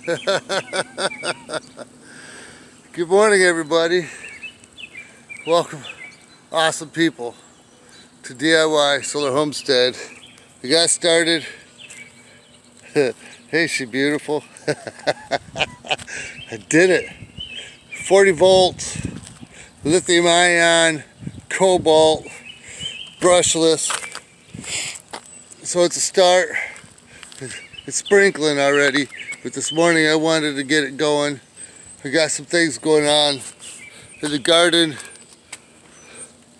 Good morning, everybody. Welcome, awesome people, to DIY Solar Homestead. We got started. Hey, she beautiful. I did it. 40 volts, lithium ion, cobalt, brushless. So it's a start. It's sprinkling already, but this morning I wanted to get it going. I got some things going on in the garden.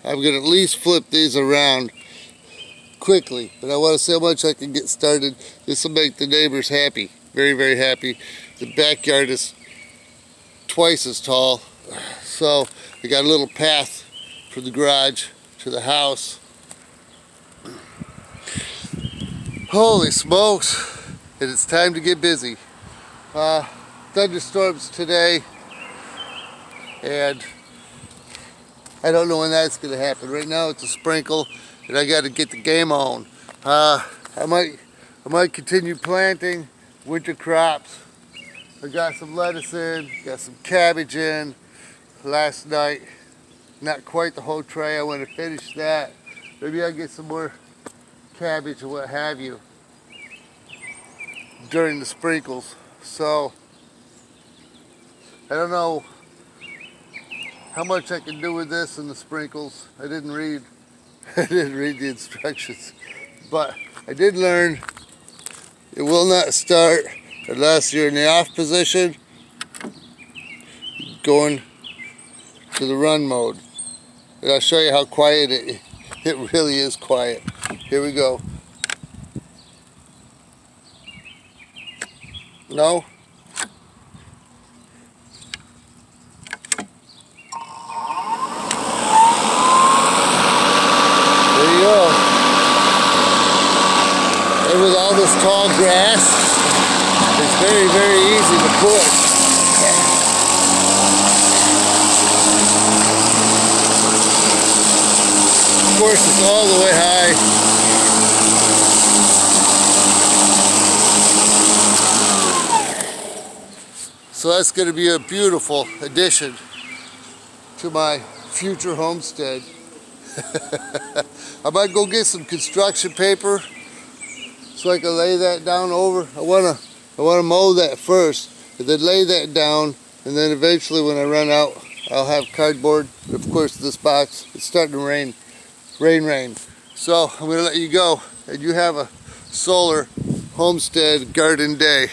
I'm gonna at least flip these around quickly, but I want to see how much I can get started. This will make the neighbors happy, very, very happy. The backyard is twice as tall, so I got a little path from the garage to the house. Holy smokes, and it's time to get busy. Thunderstorms today, and I don't know when that's going to happen. Right now it's a sprinkle, and I got to get the game on. I might continue planting winter crops. I got some lettuce in, got some cabbage in last night. Not quite the whole tray. I want to finish that. Maybe I'll get some more cabbage or what have you during the sprinkles. So I don't know how much I can do with this in the sprinkles. I didn't read the instructions, but I did learn it will not start unless you're in the off position going to the run mode. And I'll show you how quiet it really is quiet. Here we go. No? There you go. And with all this tall grass, it's very, very easy to push. Of course, it's all the way high. So that's going to be a beautiful addition to my future homestead. I might go get some construction paper so I can lay that down over. I want to mow that first, and then lay that down, and then eventually when I run out, I'll have cardboard. Of course, this box, it's starting to rain. Rain. So I'm going to let you go, and you have a solar homestead garden day.